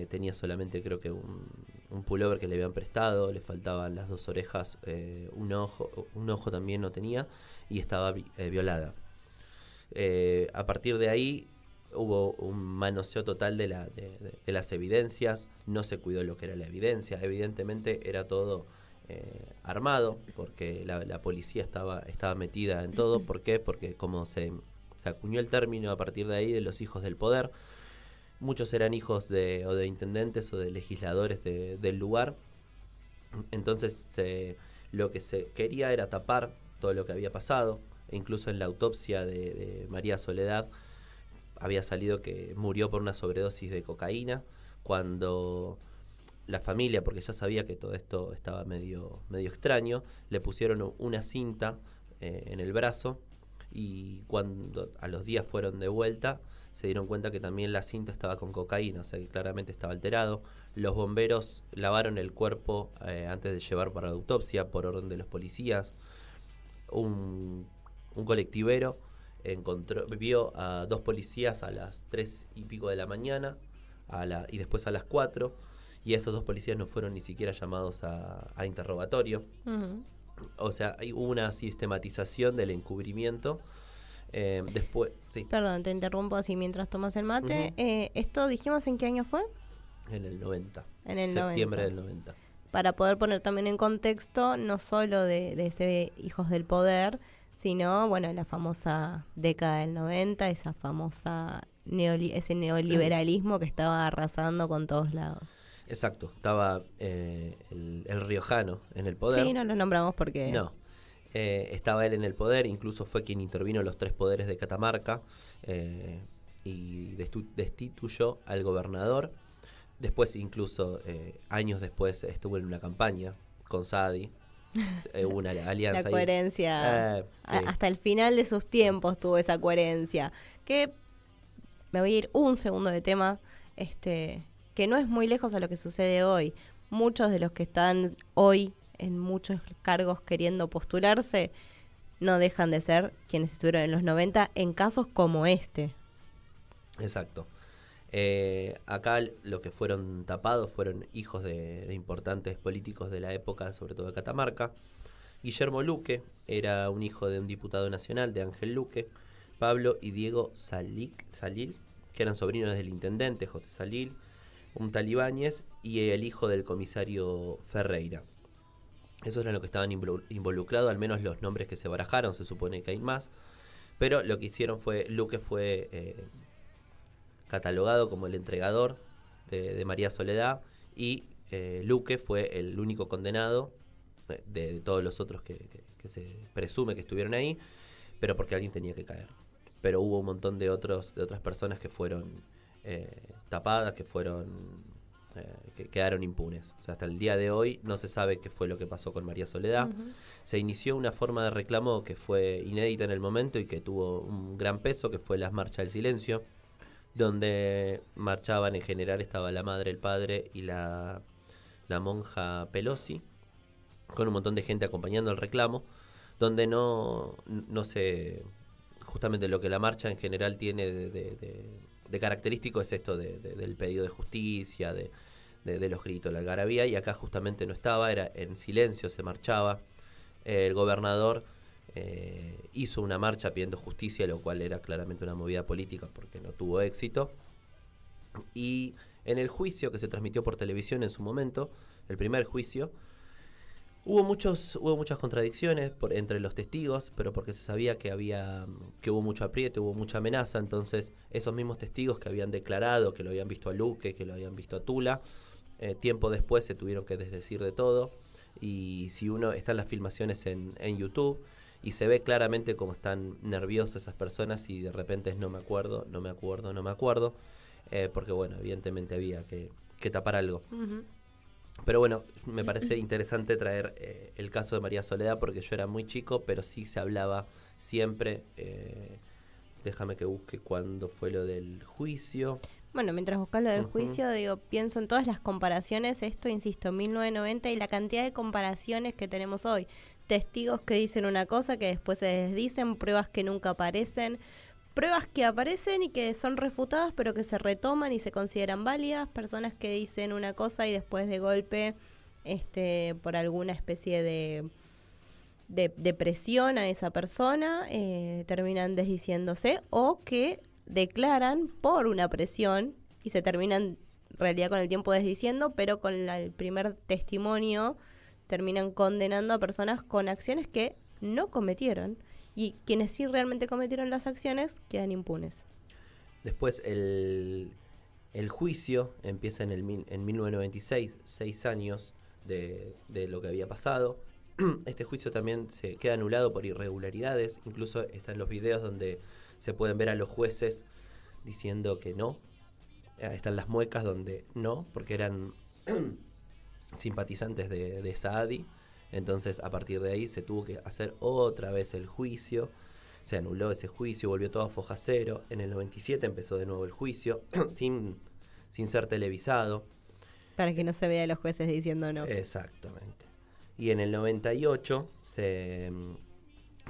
tenía solamente creo que un pullover que le habían prestado, le faltaban las 2 orejas, un ojo también no tenía, y estaba violada. A partir de ahí hubo un manoseo total de las evidencias, no se cuidó lo que era la evidencia, evidentemente era todo armado, porque la policía estaba metida en todo. ¿Por qué? Porque como se acuñó el término a partir de ahí de los hijos del poder, muchos eran hijos de intendentes o de legisladores del lugar, entonces lo que se quería era tapar todo lo que había pasado. E incluso en la autopsia de María Soledad había salido que murió por una sobredosis de cocaína, cuando la familia, porque ya sabía que todo esto estaba medio extraño, le pusieron una cinta en el brazo, y cuando a los días fueron de vuelta se dieron cuenta que también la cinta estaba con cocaína, o sea que claramente estaba alterado. Los bomberos lavaron el cuerpo antes de llevar para la autopsia por orden de los policías. Un colectivero vio a 2 policías a las 3 y pico de la mañana y después a las 4, y esos 2 policías no fueron ni siquiera llamados a interrogatorio. Uh-huh. O sea, hubo una sistematización del encubrimiento. Después, sí. Perdón, te interrumpo así mientras tomas el mate. Uh-huh. ¿Esto dijimos en qué año fue? En el 90. En el septiembre 90. Del 90. Para poder poner también en contexto, no solo de ese hijos del poder, sino, bueno, la famosa década del 90, esa famosa ese neoliberalismo que estaba arrasando con todos lados. Exacto, estaba el riojano en el poder. Sí, no lo nombramos porque... No, estaba él en el poder, incluso fue quien intervino en los 3 poderes de Catamarca y destituyó al gobernador. Después, incluso años después, estuvo en una campaña con Saadi. Hubo una alianza. La coherencia. Sí. Hasta el final de sus tiempos tuvo esa coherencia. Que me voy a ir un segundo de tema, que no es muy lejos a lo que sucede hoy. Muchos de los que están hoy en muchos cargos queriendo postularse no dejan de ser quienes estuvieron en los 90 en casos como este. Exacto. Acá lo que fueron tapados fueron hijos de importantes políticos de la época, sobre todo de Catamarca, Guillermo Luque era un hijo de un diputado nacional, de Ángel Luque. Pablo y Diego Salil, que eran sobrinos del intendente José Salil, un tal Ibáñez y el hijo del comisario Ferreira. Esos eran los que estaban involucrados, al menos los nombres que se barajaron, se supone que hay más. Pero lo que hicieron fue, Luque fue catalogado como el entregador de María Soledad y Luque fue el único condenado de todos los otros que se presume que estuvieron ahí, pero porque alguien tenía que caer. Pero hubo un montón de otras personas que fueron tapadas, que quedaron impunes. O sea, hasta el día de hoy no se sabe qué fue lo que pasó con María Soledad. Uh-huh. Se inició una forma de reclamo que fue inédita en el momento y que tuvo un gran peso, que fue las marchas del silencio, donde marchaban, en general estaba la madre, el padre y la monja Pelosi, con un montón de gente acompañando el reclamo, donde no se... Justamente lo que la marcha en general tiene de característico es esto del pedido de justicia, de los gritos, la algarabía, y acá justamente no estaba, era en silencio, se marchaba. El gobernador hizo una marcha pidiendo justicia, lo cual era claramente una movida política porque no tuvo éxito. Y en el juicio que se transmitió por televisión en su momento, el primer juicio, hubo muchas contradicciones entre los testigos, pero porque se sabía que hubo mucho apriete, hubo mucha amenaza. Entonces esos mismos testigos que habían declarado que lo habían visto a Luque, que lo habían visto a Tula, tiempo después se tuvieron que desdecir de todo. Y si uno están las filmaciones en YouTube y se ve claramente cómo están nerviosas esas personas y de repente es no me acuerdo, porque bueno, evidentemente había que tapar algo. Uh-huh. Pero bueno, me parece interesante traer el caso de María Soledad porque yo era muy chico, pero sí se hablaba siempre. Déjame que busque cuándo fue lo del juicio. Bueno, mientras buscas lo del juicio, pienso en todas las comparaciones, esto, insisto, 1990 y la cantidad de comparaciones que tenemos hoy. Testigos que dicen una cosa que después se desdicen, pruebas que nunca aparecen, pruebas que aparecen y que son refutadas pero que se retoman y se consideran válidas, personas que dicen una cosa y después de golpe, por alguna especie de presión a esa persona, terminan desdiciéndose o que declaran por una presión y se terminan en realidad con el tiempo desdiciendo, pero con el primer testimonio terminan condenando a personas con acciones que no cometieron. Y quienes sí realmente cometieron las acciones quedan impunes. Después el juicio empieza en 1996, 6 años de lo que había pasado. Este juicio también se queda anulado por irregularidades. Incluso están los videos donde se pueden ver a los jueces diciendo que no. Están las muecas donde no, porque eran simpatizantes de Saadi. Entonces, a partir de ahí se tuvo que hacer otra vez el juicio. Se anuló ese juicio, volvió todo a foja cero. En el 97 empezó de nuevo el juicio, sin ser televisado. Para que no se vea a los jueces diciendo no. Exactamente. Y en el 98 se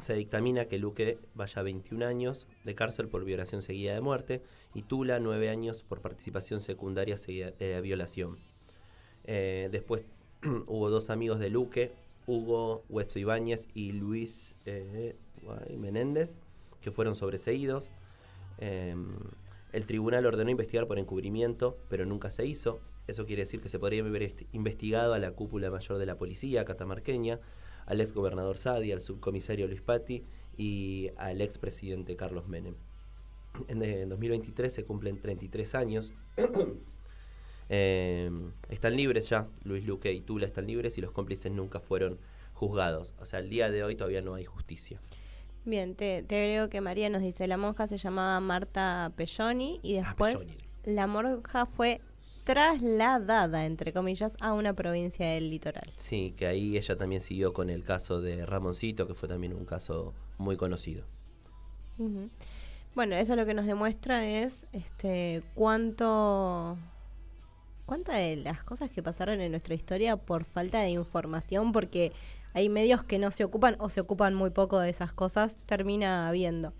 dictamina que Luque vaya a 21 años de cárcel por violación seguida de muerte y Tula 9 años por participación secundaria seguida de violación. Después hubo 2 amigos de Luque, Hugo Hueso Ibáñez y Luis Menéndez, que fueron sobreseídos. El tribunal ordenó investigar por encubrimiento, pero nunca se hizo. Eso quiere decir que se podría haber investigado a la cúpula mayor de la policía catamarqueña, al ex gobernador Saadi, al subcomisario Luis Patti y al ex presidente Carlos Menem. En 2023 se cumplen 33 años. Están libres ya, Luis Luque y Tula están libres y los cómplices nunca fueron juzgados. O sea, al día de hoy todavía no hay justicia. Bien, te agrego que María nos dice, la monja se llamaba Marta Pelloni y después la monja fue trasladada, entre comillas, a una provincia del litoral. Sí, que ahí ella también siguió con el caso de Ramoncito, que fue también un caso muy conocido. Uh-huh. Bueno, eso lo que nos demuestra es cuántas de las cosas que pasaron en nuestra historia por falta de información, porque hay medios que no se ocupan o se ocupan muy poco de esas cosas, termina habiendo.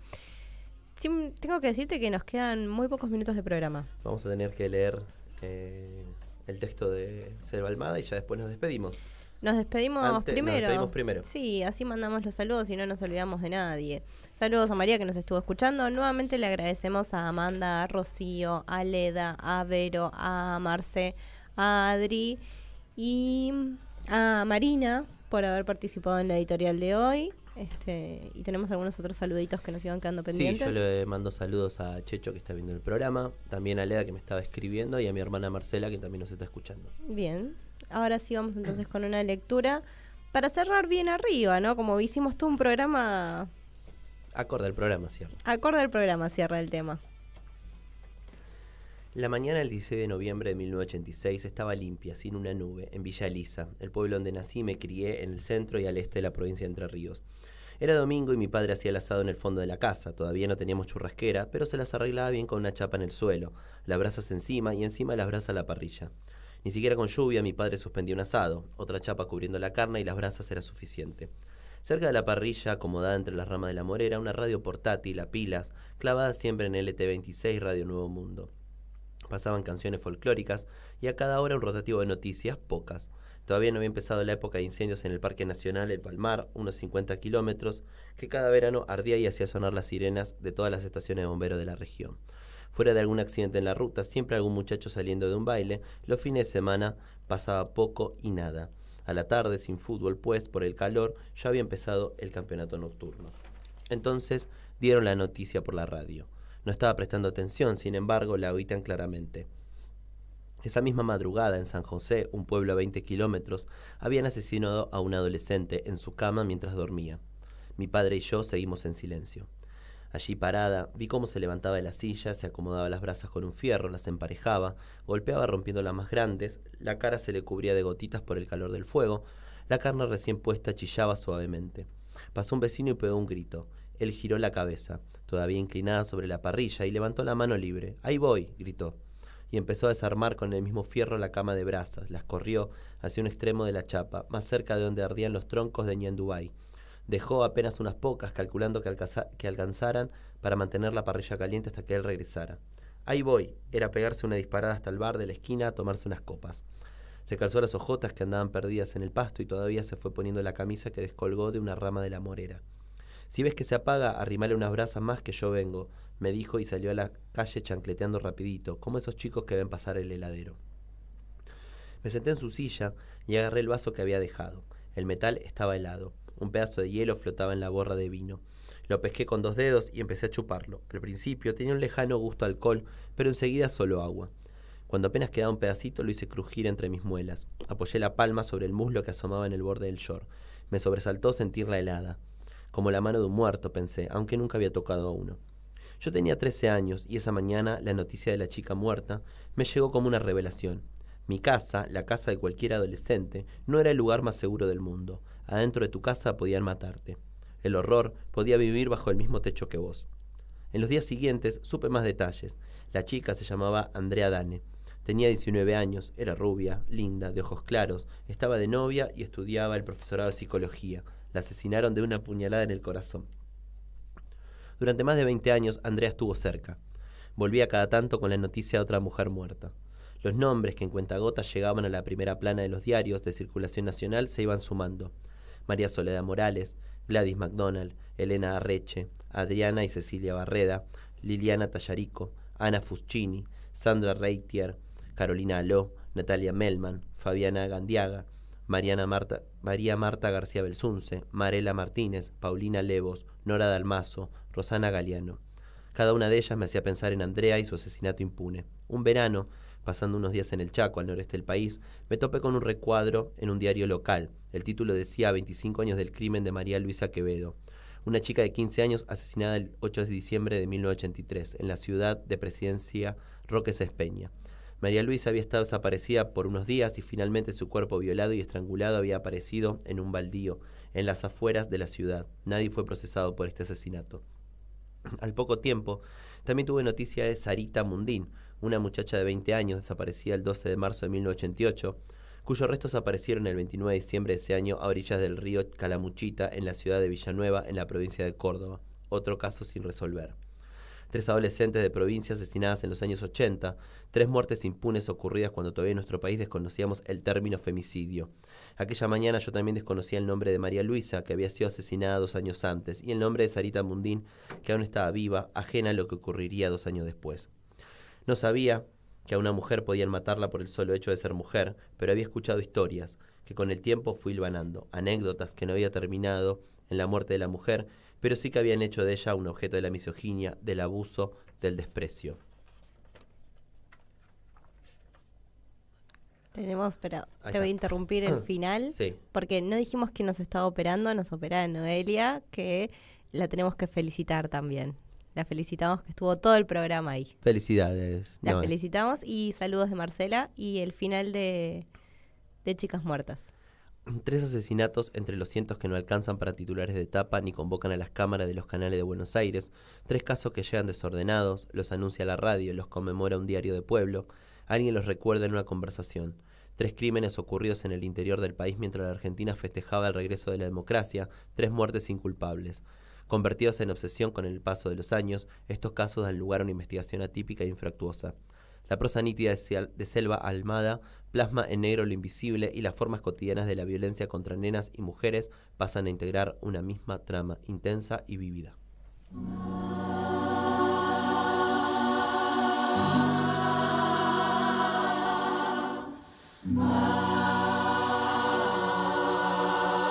Sí, tengo que decirte que nos quedan muy pocos minutos de programa. Vamos a tener que leer el texto de Selva Almada y ya después nos despedimos. Nos despedimos primero. Nos despedimos primero. Sí, así mandamos los saludos y no nos olvidamos de nadie. Saludos a María que nos estuvo escuchando. Nuevamente le agradecemos a Amanda, a Rocío, a Leda, a Vero, a Marce, a Adri y a Marina por haber participado en la editorial de hoy. Y tenemos algunos otros saluditos que nos iban quedando pendientes. Sí, yo le mando saludos a Checho que está viendo el programa, también a Leda que me estaba escribiendo y a mi hermana Marcela que también nos está escuchando. Bien, ahora sí vamos entonces con una lectura para cerrar bien arriba, ¿no? Como hicimos todo un programa... Acorde al programa, cierra. Acorde al programa, cierra el tema. La mañana del 16 de noviembre de 1986 estaba limpia, sin una nube, en Villa Elisa, el pueblo donde nací y me crié en el centro y al este de la provincia de Entre Ríos. Era domingo y mi padre hacía el asado en el fondo de la casa. Todavía no teníamos churrasquera, pero se las arreglaba bien con una chapa en el suelo, las brasas encima y encima de las brasas la parrilla. Ni siquiera con lluvia mi padre suspendía un asado, otra chapa cubriendo la carne y las brasas era suficiente. Cerca de la parrilla, acomodada entre las ramas de la morera, una radio portátil a pilas, clavada siempre en LT26 Radio Nuevo Mundo. Pasaban canciones folclóricas y a cada hora un rotativo de noticias, pocas. Todavía no había empezado la época de incendios en el Parque Nacional El Palmar, unos 50 kilómetros, que cada verano ardía y hacía sonar las sirenas de todas las estaciones de bomberos de la región. Fuera de algún accidente en la ruta, siempre algún muchacho saliendo de un baile, los fines de semana pasaba poco y nada. A la tarde, sin fútbol, pues, por el calor, ya había empezado el campeonato nocturno. Entonces, dieron la noticia por la radio. No estaba prestando atención, sin embargo, la oí tan claramente. Esa misma madrugada, en San José, un pueblo a 20 kilómetros, habían asesinado a un adolescente en su cama mientras dormía. Mi padre y yo seguimos en silencio. Allí parada, vi cómo se levantaba de la silla, se acomodaba las brasas con un fierro, las emparejaba, golpeaba rompiendo las más grandes, la cara se le cubría de gotitas por el calor del fuego, la carne recién puesta chillaba suavemente. Pasó un vecino y pegó un grito. Él giró la cabeza, todavía inclinada sobre la parrilla, y levantó la mano libre. «¡Ahí voy!», gritó. Y empezó a desarmar con el mismo fierro la cama de brasas. Las corrió hacia un extremo de la chapa, más cerca de donde ardían los troncos de ñandubay. Dejó apenas unas pocas, calculando que alcanzaran para mantener la parrilla caliente hasta que él regresara. «Ahí voy», era pegarse una disparada hasta el bar de la esquina a tomarse unas copas. Se calzó las hojotas que andaban perdidas en el pasto y todavía se fue poniendo la camisa que descolgó de una rama de la morera. «Si ves que se apaga, arrimale unas brasas más que yo vengo», me dijo y salió a la calle chancleteando rapidito, como esos chicos que ven pasar el heladero. Me senté en su silla y agarré el vaso que había dejado. El metal estaba helado. Un pedazo de hielo flotaba en la borra de vino. Lo pesqué con 2 dedos y empecé a chuparlo. Al principio tenía un lejano gusto a alcohol, pero enseguida solo agua. Cuando apenas quedaba un pedacito, lo hice crujir entre mis muelas. Apoyé la palma sobre el muslo que asomaba en el borde del short. Me sobresaltó sentirla helada. Como la mano de un muerto, pensé, aunque nunca había tocado a uno. Yo tenía 13 años y esa mañana la noticia de la chica muerta me llegó como una revelación. Mi casa, la casa de cualquier adolescente, no era el lugar más seguro del mundo. Adentro de tu casa podían matarte. El horror podía vivir bajo el mismo techo que vos. En los días siguientes supe más detalles. La chica se llamaba Andrea Dane. Tenía 19 años, era rubia, linda, de ojos claros, estaba de novia y estudiaba el profesorado de psicología. La asesinaron de una puñalada en el corazón. Durante más de 20 años, Andrea estuvo cerca. Volvía cada tanto con la noticia de otra mujer muerta. Los nombres que en cuentagotas llegaban a la primera plana de los diarios de circulación nacional se iban sumando. María Soledad Morales, Gladys McDonald, Elena Arreche, Adriana y Cecilia Barreda, Liliana Tallarico, Ana Fuscini, Sandra Reitier, Carolina Aló, Natalia Melman, Fabiana Gandiaga, María Marta García Belsunce, Marela Martínez, Paulina Levos, Nora Dalmazo, Rosana Galeano. Cada una de ellas me hacía pensar en Andrea y su asesinato impune. Un verano, pasando unos días en el Chaco, al noreste del país, me topé con un recuadro en un diario local. El título decía 25 años del crimen de María Luisa Quevedo, una chica de 15 años asesinada el 8 de diciembre de 1983 en la ciudad de Presidencia Roque Sespeña. María Luisa había estado desaparecida por unos días y finalmente su cuerpo violado y estrangulado había aparecido en un baldío, en las afueras de la ciudad. Nadie fue procesado por este asesinato. Al poco tiempo, también tuve noticia de Sarita Mundín, una muchacha de 20 años desaparecida el 12 de marzo de 1988, cuyos restos aparecieron el 29 de diciembre de ese año a orillas del río Calamuchita, en la ciudad de Villanueva, en la provincia de Córdoba. Otro caso sin resolver. 3 adolescentes de provincia asesinadas en los años 80, 3 muertes impunes ocurridas cuando todavía en nuestro país desconocíamos el término femicidio. Aquella mañana yo también desconocía el nombre de María Luisa, que había sido asesinada 2 años antes, y el nombre de Sarita Mundín, que aún estaba viva, ajena a lo que ocurriría 2 años después. No sabía que a una mujer podían matarla por el solo hecho de ser mujer, pero había escuchado historias que con el tiempo fui hilvanando, anécdotas que no había terminado en la muerte de la mujer, pero sí que habían hecho de ella un objeto de la misoginia, del abuso, del desprecio. Tenemos, pero Ahí te voy a está. interrumpir el final, Sí. porque no dijimos que nos estaba operando, nos opera Noelia, que la tenemos que felicitar también. La felicitamos, que estuvo todo el programa ahí. Felicidades. La No, felicitamos y saludos de Marcela y el final de Chicas Muertas. 3 asesinatos entre los cientos que no alcanzan para titulares de tapa ni convocan a las cámaras de los canales de Buenos Aires. 3 casos que llegan desordenados, los anuncia la radio, los conmemora un diario de pueblo. Alguien los recuerda en una conversación. 3 crímenes ocurridos en el interior del país mientras la Argentina festejaba el regreso de la democracia. 3 muertes inculpables. Convertidos en obsesión con el paso de los años, estos casos dan lugar a una investigación atípica e infructuosa. La prosa nítida de Selva Almada plasma en negro lo invisible y las formas cotidianas de la violencia contra nenas y mujeres pasan a integrar una misma trama intensa y vívida.